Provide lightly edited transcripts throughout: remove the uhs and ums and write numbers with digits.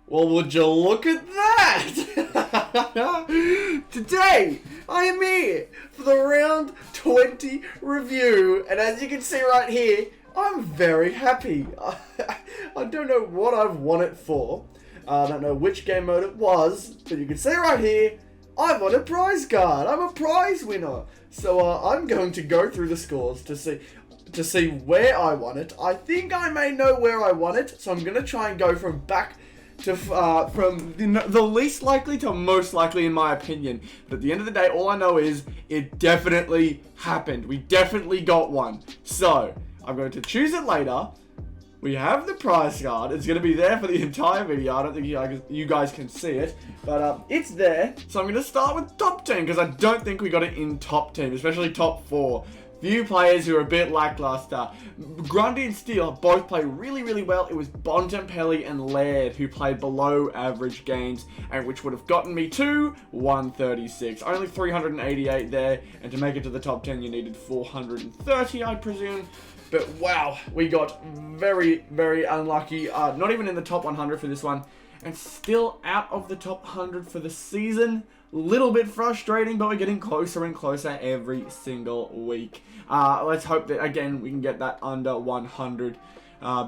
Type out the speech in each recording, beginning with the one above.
Well, would you look at that? Today, I am here for the round 20 review, and as you can see right here, I'm very happy. I don't know what I've won it for. I don't know which game mode it was, but you can see right here, I've won a prize card. I'm a prize winner. So I'm going to go through the scores to see where I won it. I think I may know where I won it, so I'm going to try and go from back to from the least likely to most likely in my opinion. But at the end of the day, all I know is it definitely happened. We definitely got one. So I'm going to choose it later. We have the prize card. It's going to be there for the entire video. I don't think you guys can see it, but it's there. So I'm going to start with top 10 because I don't think we got it in top 10, especially top 4. Few players who are a bit lackluster. Grundy and Steele both played really, really well. It was Bontempelli and Laird who played below average games, and which would have gotten me to 136. Only 388 there, and to make it to the top 10, you needed 430, I presume. But wow, we got very, very unlucky. Not even in the top 100 for this one, and still out of the top 100 for the season. Little bit frustrating, but we're getting closer and closer every single week. Let's hope that, again, we can get that under 100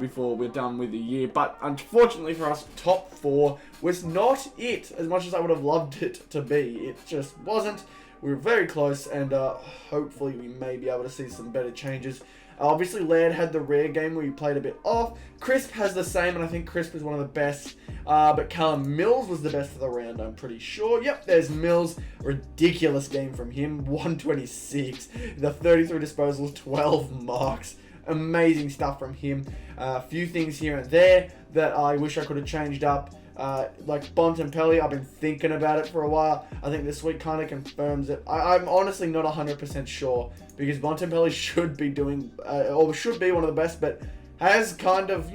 before we're done with the year. But unfortunately for us, top 4 was not it, as much as I would have loved it to be. It just wasn't. We were very close, and hopefully we may be able to see some better changes. Obviously, Laird had the rare game where he played a bit off. Crisp has the same, and I think Crisp is one of the best. But Callum Mills was the best for the round, I'm pretty sure. Yep, there's Mills. Ridiculous game from him. 126. The 33 disposals, 12 marks. Amazing stuff from him. A few things here and there that I wish I could have changed up. Like Bontempelli, I've been thinking about it for a while. I think this week kind of confirms it. I'm honestly not 100% sure, because Bontempelli should be doing, or should be one of the best, but has kind of,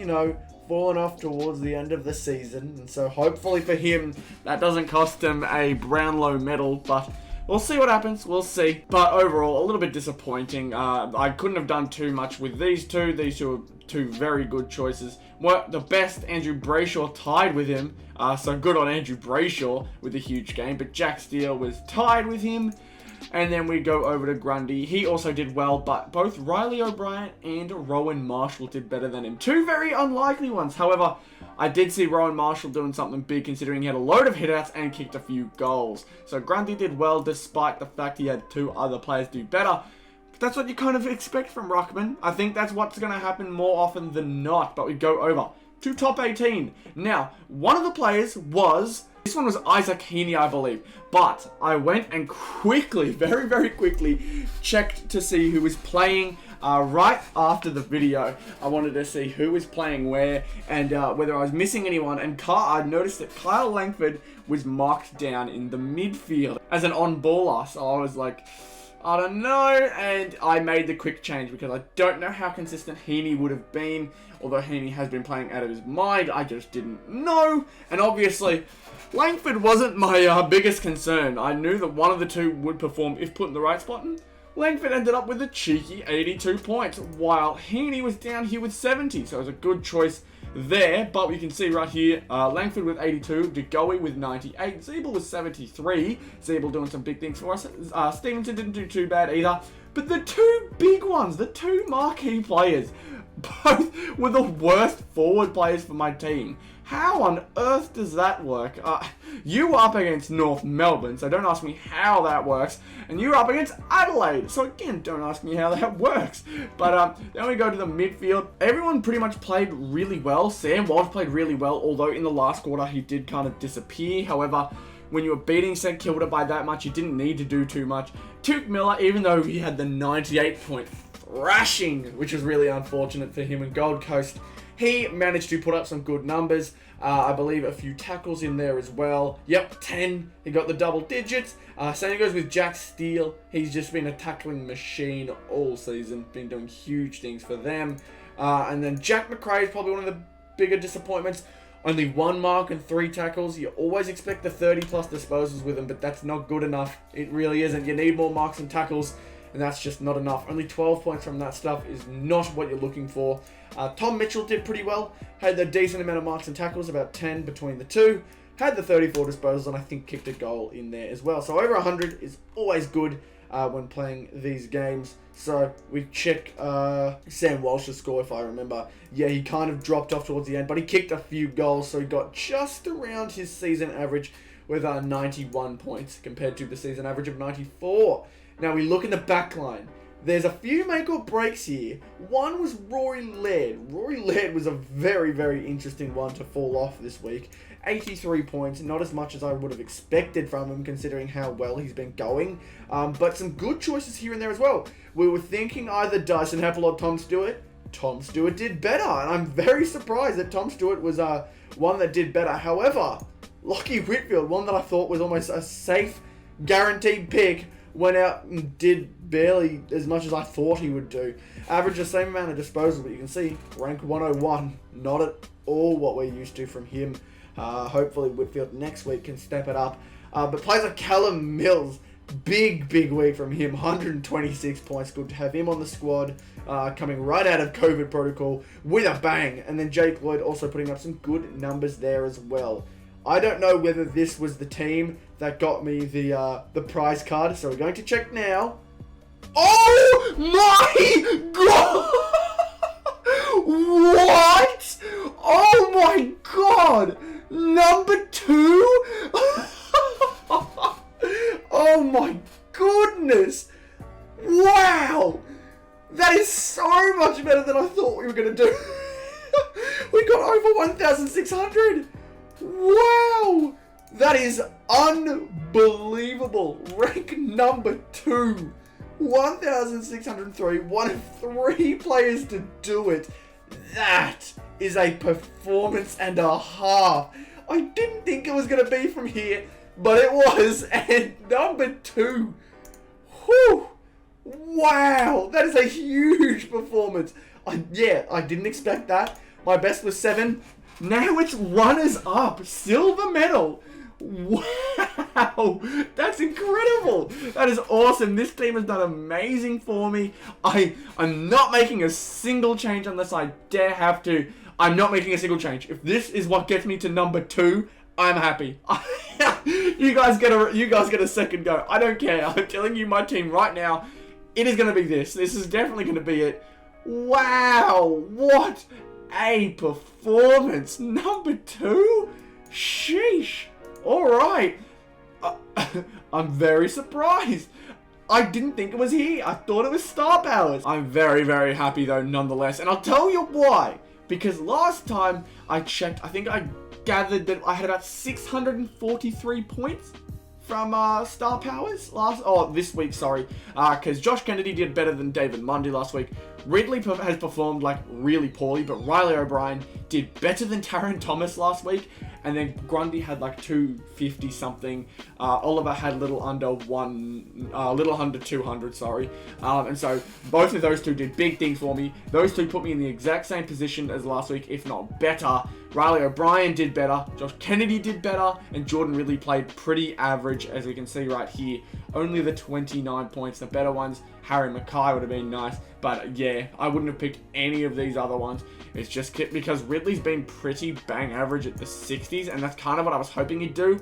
fallen off towards the end of the season. And so hopefully for him, that doesn't cost him a Brownlow medal, but we'll see what happens. We'll see. But overall, a little bit disappointing. I couldn't have done too much with these two. These two are two very good choices. Weren't the best. Andrew Brayshaw tied with him. So good on Andrew Brayshaw with a huge game. But Jack Steele was tied with him. And then we go over to Grundy. He also did well, but both Riley O'Brien and Rowan Marshall did better than him. Two very unlikely ones. However, I did see Rowan Marshall doing something big, considering he had a load of hitouts and kicked a few goals. So Grundy did well, despite the fact he had two other players do better. But that's what you kind of expect from Ruckman. I think that's what's going to happen more often than not. But we go over to top 18. Now, one of the players was... This one was Isaac Heaney, I believe. But I went and quickly, very, very quickly, checked to see who was playing right after the video. I wanted to see who was playing where and whether I was missing anyone. And I noticed that Kyle Langford was marked down in the midfield as an on-baller. So I was like, I don't know, and I made the quick change because I don't know how consistent Heaney would have been. Although Heaney has been playing out of his mind, I just didn't know. And obviously, Langford wasn't my biggest concern. I knew that one of the two would perform if put in the right spot, and Langford ended up with a cheeky 82 points, while Heaney was down here with 70, so it was a good choice there. But we can see right here, Langford with 82, DeGoey with 98, Zeeble with 73, Zeeble doing some big things for us. Stevenson didn't do too bad either, but the two big ones, the two marquee players, both were the worst forward players for my team. How on earth does that work? You were up against North Melbourne, so don't ask me how that works. And you were up against Adelaide, so again, don't ask me how that works. But then we go to the midfield. Everyone pretty much played really well. Sam Walsh played really well, although in the last quarter he did kind of disappear. However, when you were beating St Kilda by that much, you didn't need to do too much. Tuke Miller, even though he had the 98-point thrashing, which was really unfortunate for him and Gold Coast, he managed to put up some good numbers. I believe a few tackles in there as well. Yep, 10. He got the double digits. Same goes with Jack Steele. He's just been a tackling machine all season. Been doing huge things for them. And then Jack McRae is probably one of the bigger disappointments. Only 1 mark and 3 tackles. You always expect the 30 plus disposals with him, but that's not good enough. It really isn't. You need more marks and tackles. and that's just not enough. Only 12 points from that stuff is not what you're looking for. Tom Mitchell did pretty well, had a decent amount of marks and tackles, about 10 between the two, had the 34 disposals, and I think kicked a goal in there as well. So over 100 is always good when playing these games. So we check Sam Walsh's score, if I remember. Yeah, he kind of dropped off towards the end, but he kicked a few goals, so he got just around his season average with 91 points compared to the season average of 94. Now we look in the back line. There's a few make or breaks here. One was Rory Laird. Rory Laird was a very, very interesting one to fall off this week. 83 points, not as much as I would have expected from him considering how well he's been going. But some good choices here and there as well. We were thinking either Dyson Heppel or Tom Stewart. Tom Stewart did better, and I'm very surprised that Tom Stewart was one that did better. However, Lockie Whitfield, one that I thought was almost a safe, guaranteed pick, went out and did barely as much as I thought he would do. Averaged the same amount of disposal, but you can see, rank 101. Not at all what we're used to from him. Hopefully Whitfield next week can step it up. But players like Callum Mills, big week from him. 126 points. Good to have him on the squad. Coming right out of COVID protocol with a bang. And then Jake Lloyd also putting up some good numbers there as well. I don't know whether this was the team that got me the prize card, so we're going to check now. Oh my god! What? Oh my god! Number 2? Oh my goodness! Wow! That is so much better than I thought we were going to do. We got over 1,600! Wow! That is unbelievable. Rank number 2. 1,603. One of 3 players to do it. That is a performance and a half. I didn't think it was going to be from here, but it was. And number 2. Whew. Wow. That is a huge performance. I didn't expect that. My best was 7. Now it's runners up. Silver medal. Wow. That's incredible. That is awesome. This team has done amazing for me. I'm not making a single change unless I dare have to. I'm not making a single change. If this is what gets me to number 2, I'm happy. You guys get a second go. I don't care. I'm telling you my team right now. It is going to be this. This is definitely going to be it. Wow. What a performance. Number 2? Sheesh. Alright. I'm very surprised. I didn't think it was here. I thought it was Star Powers. I'm very, very happy though nonetheless. And I'll tell you why. Because last time I checked, I think I gathered that I had about 643 points from Star Powers this week, sorry. Because Josh Kennedy did better than David Mundy last week. Ridley has performed like really poorly, but Riley O'Brien did better than Taron Thomas last week. And then Grundy had like 250 something. Oliver had little under 200, sorry. And so both of those two did big things for me. Those two put me in the exact same position as last week, if not better. Riley O'Brien did better. Josh Kennedy did better. And Jordan Ridley played pretty average, as we can see right here. Only the 29 points. The better ones, Harry Mackay would have been nice. But yeah, I wouldn't have picked any of these other ones. It's just because Ridley's been pretty bang average at the 60s, and that's kind of what I was hoping he'd do.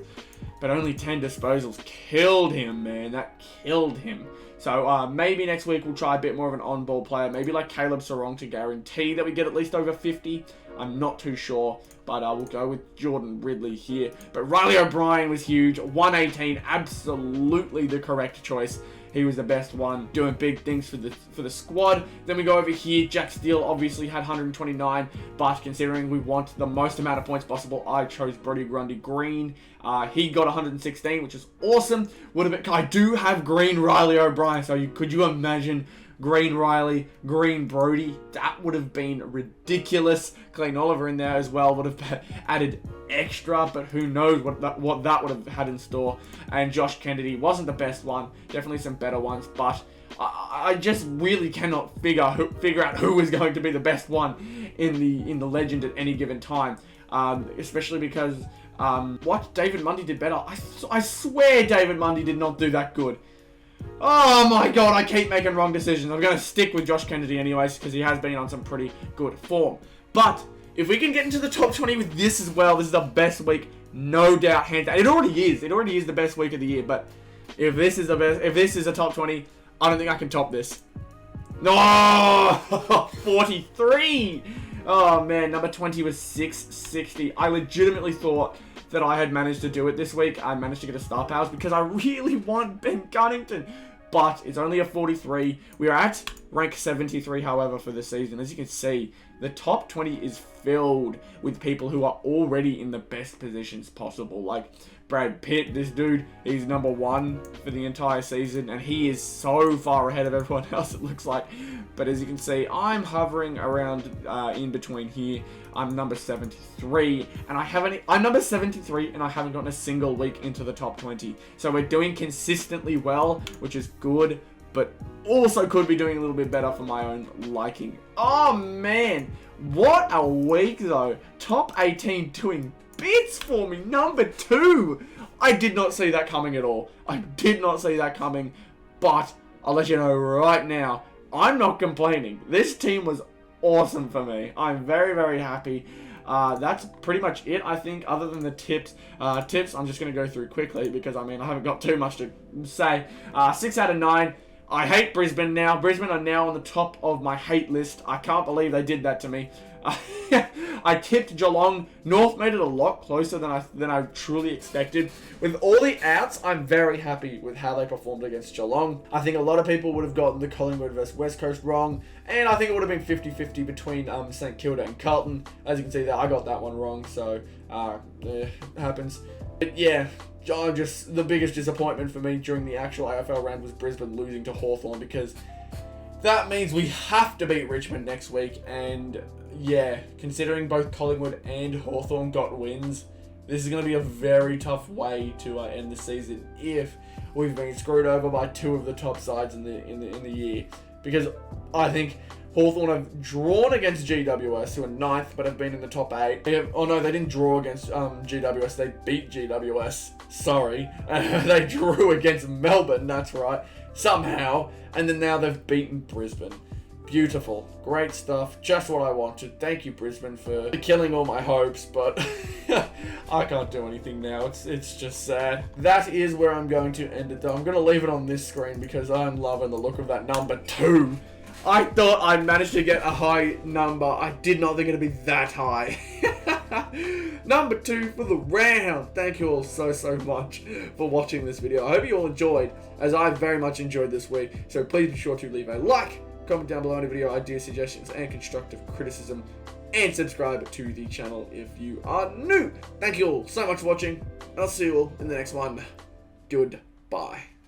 But only 10 disposals killed him, man. That killed him. So maybe next week we'll try a bit more of an on-ball player. Maybe like Caleb Sarong to guarantee that we get at least over 50. I'm not too sure, but we'll go with Jordan Ridley here. But Riley O'Brien was huge. 118, absolutely the correct choice. He was the best one, doing big things for the squad. Then we go over here. Jack Steele obviously had 129, but considering we want the most amount of points possible, I chose Brody Grundy Green. He got 116, which is awesome. I do have Green Riley O'Brien, so could you imagine Green Riley, Green Brody? That would have been ridiculous. Clayton Oliver in there as well would have added extra, but who knows what that would have had in store. And Josh Kennedy wasn't the best one. Definitely some better ones, but I just really cannot figure out who is going to be the best one in the legend at any given time. Especially because David Mundy did better. I swear David Mundy did not do that good. Oh my god, I keep making wrong decisions. I'm going to stick with Josh Kennedy anyways, because he has been on some pretty good form. But if we can get into the top 20 with this as well, this is the best week, no doubt, hands down. It already is. It already is the best week of the year. But if this is a top 20, I don't think I can top this. No, 43. Oh man, number 20 was 660. I legitimately thought that I had managed to do it this week. I managed to get a star powers because I really want Ben Cunnington. But it's only a 43. We are at rank 73, however, for the season. As you can see, the top 20 is filled with people who are already in the best positions possible. Like Brad Pitt, this dude, he's number 1 for the entire season, and he is so far ahead of everyone else, it looks like. But as you can see, I'm hovering around in between here. I'm number 73, and I'm number 73, and I haven't gotten a single week into the top 20. So we're doing consistently well, which is good, but also could be doing a little bit better for my own liking. Oh man, what a week though. Top 18 doing bits for me. Number 2. I did not see that coming at all. I did not see that coming, but I'll let you know right now, I'm not complaining. This team was awesome for me. I'm very, very happy. That's pretty much it, I think, other than the tips. Tips, I'm just going to go through quickly because, I mean, I haven't got too much to say. 6 out of 9. I hate Brisbane now. Brisbane are now on the top of my hate list. I can't believe they did that to me. I tipped Geelong. North made it a lot closer than I truly expected. With all the outs, I'm very happy with how they performed against Geelong. I think a lot of people would have gotten the Collingwood versus West Coast wrong, and I think it would have been 50-50 between St Kilda and Carlton. As you can see there, I got that one wrong, so it happens. But yeah, just the biggest disappointment for me during the actual AFL round was Brisbane losing to Hawthorn, because that means we have to beat Richmond next week, and yeah, considering both Collingwood and Hawthorn got wins, this is going to be a very tough way to end the season if we've been screwed over by 2 of the top sides in the year. Because I think Hawthorn have drawn against GWS, who are 9th but have been in the top 8. They didn't draw against GWS. They beat GWS. Sorry, they drew against Melbourne. That's right. Somehow, and then now they've beaten Brisbane. Beautiful. Great stuff. Just what I wanted. Thank you, Brisbane, for killing all my hopes, but I can't do anything now. It's just sad. That is where I'm going to end it, though. I'm going to leave it on this screen because I'm loving the look of that number 2. I thought I'd managed to get a high number. I did not think it'd be that high. Number 2 for the round. Thank you all so much for watching this video. I hope you all enjoyed, as I very much enjoyed this week. So please be sure to leave a like, comment down below any video ideas, suggestions, and constructive criticism, and subscribe to the channel if you are new. Thank you all so much for watching, and I'll see you all in the next one. Goodbye.